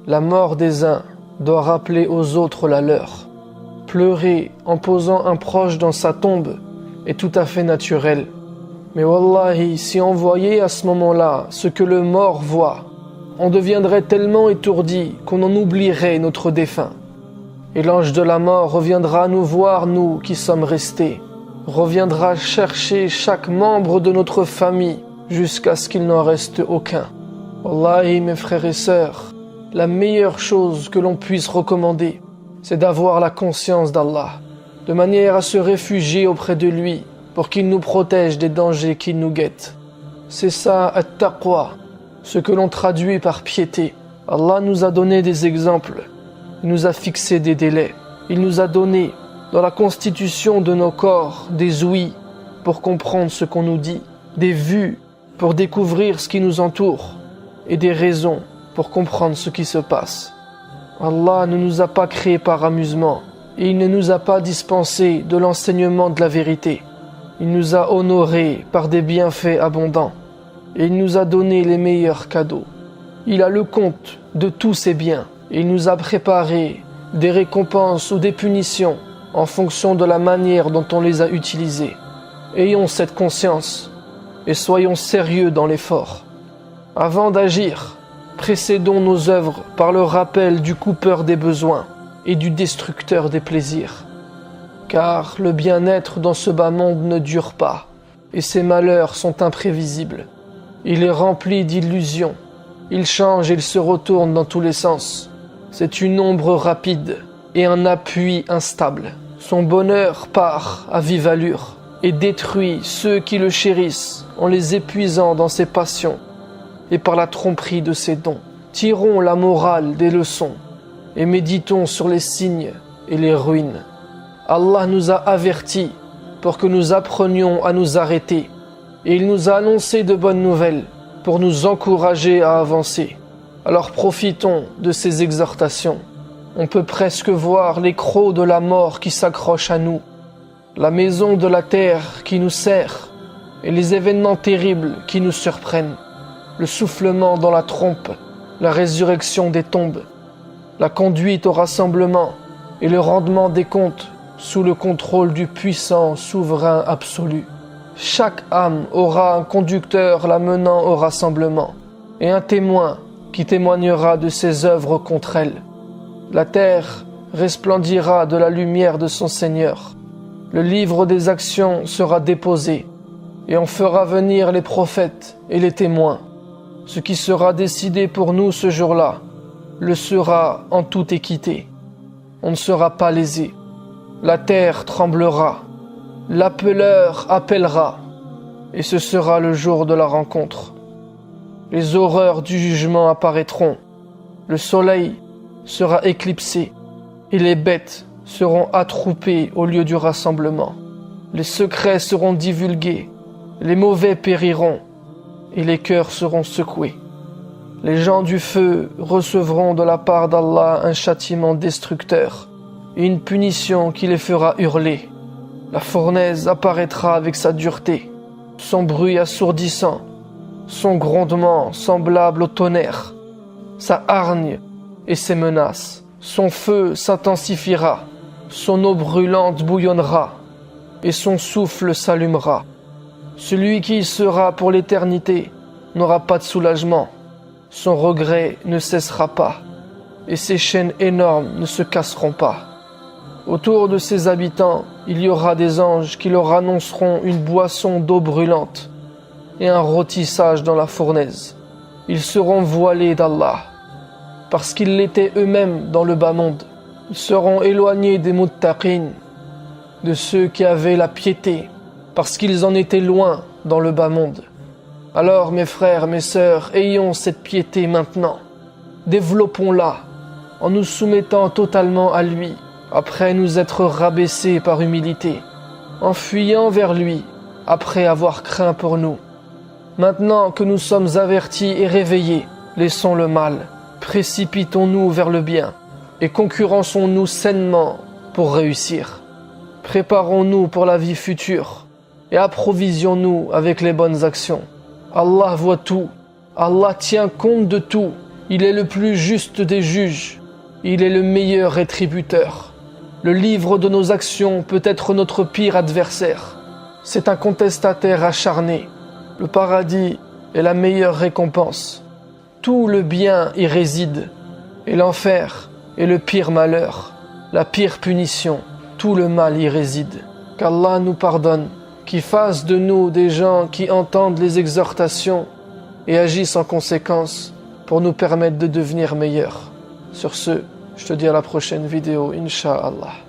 La mort des uns doit rappeler aux autres la leur. Pleurer en posant un proche dans sa tombe est tout à fait naturel. Mais wallahi, si on voyait à ce moment-là ce que le mort voit, on deviendrait tellement étourdi qu'on en oublierait notre défunt. Et l'ange de la mort reviendra nous voir, nous qui sommes restés, reviendra chercher chaque membre de notre famille jusqu'à ce qu'il n'en reste aucun. Wallahi, mes frères et sœurs, la meilleure chose que l'on puisse recommander, c'est d'avoir la conscience d'Allah, de manière à se réfugier auprès de lui pour qu'il nous protège des dangers qui nous guettent. C'est ça, at-taqwa, ce que l'on traduit par piété. Allah nous a donné des exemples, il nous a fixé des délais, il nous a donné dans la constitution de nos corps des ouïes pour comprendre ce qu'on nous dit, des vues pour découvrir ce qui nous entoure et des raisons pour comprendre ce qui se passe. Allah ne nous a pas créés par amusement et il ne nous a pas dispensé de l'enseignement de la vérité. Il nous a honorés par des bienfaits abondants et il nous a donné les meilleurs cadeaux. Il a le compte de tous ses biens et il nous a préparé des récompenses ou des punitions en fonction de la manière dont on les a utilisés. Ayons cette conscience et soyons sérieux dans l'effort. Avant d'agir, précédons nos œuvres par le rappel du coupeur des besoins et du destructeur des plaisirs. Car le bien-être dans ce bas monde ne dure pas et ses malheurs sont imprévisibles. Il est rempli d'illusions, il change et il se retourne dans tous les sens. C'est une ombre rapide et un appui instable. Son bonheur part à vive allure et détruit ceux qui le chérissent en les épuisant dans ses passions et par la tromperie de ses dons. Tirons la morale des leçons et méditons sur les signes et les ruines. Allah nous a avertis pour que nous apprenions à nous arrêter et il nous a annoncé de bonnes nouvelles pour nous encourager à avancer. Alors profitons de ces exhortations. On peut presque voir les crocs de la mort qui s'accrochent à nous, la maison de la terre qui nous serre et les événements terribles qui nous surprennent, le soufflement dans la trompe, la résurrection des tombes, la conduite au rassemblement et le rendement des comptes sous le contrôle du puissant souverain absolu. Chaque âme aura un conducteur la menant au rassemblement et un témoin qui témoignera de ses œuvres contre elle. La terre resplendira de la lumière de son Seigneur. Le livre des actions sera déposé et on fera venir les prophètes et les témoins. Ce qui sera décidé pour nous ce jour-là le sera en toute équité. On ne sera pas lésé. La terre tremblera, l'appeleur appellera, et ce sera le jour de la rencontre. Les horreurs du jugement apparaîtront, le soleil sera éclipsé, et les bêtes seront attroupées au lieu du rassemblement. Les secrets seront divulgués, les mauvais périront, et les cœurs seront secoués. Les gens du feu recevront de la part d'Allah un châtiment destructeur et une punition qui les fera hurler. La fournaise apparaîtra avec sa dureté, son bruit assourdissant, son grondement semblable au tonnerre, sa hargne et ses menaces. Son feu s'intensifiera, son eau brûlante bouillonnera et son souffle s'allumera. Celui qui y sera pour l'éternité n'aura pas de soulagement. Son regret ne cessera pas, et ses chaînes énormes ne se casseront pas. Autour de ses habitants, il y aura des anges qui leur annonceront une boisson d'eau brûlante et un rôtissage dans la fournaise. Ils seront voilés d'Allah, parce qu'ils l'étaient eux-mêmes dans le bas monde. Ils seront éloignés des muttaqin, de ceux qui avaient la piété, parce qu'ils en étaient loin dans le bas monde. Alors mes frères, mes sœurs, ayons cette piété maintenant. Développons-la en nous soumettant totalement à lui, après nous être rabaissés par humilité, en fuyant vers lui, après avoir craint pour nous. Maintenant que nous sommes avertis et réveillés, laissons le mal, précipitons-nous vers le bien et concurrençons-nous sainement pour réussir. Préparons-nous pour la vie future et approvisionnons-nous avec les bonnes actions. Allah voit tout, Allah tient compte de tout Il est le plus juste des juges. Il est le meilleur rétributeur. Le livre de nos actions peut être notre pire adversaire. C'est un contestataire acharné. Le paradis est la meilleure récompense. Tout le bien y réside. Et l'enfer est le pire malheur, la pire punition. Tout le mal y réside. Qu'Allah nous pardonne, qu'il fasse de nous des gens qui entendent les exhortations et agissent en conséquence pour nous permettre de devenir meilleurs. Sur ce, je te dis à la prochaine vidéo, Inch'Allah.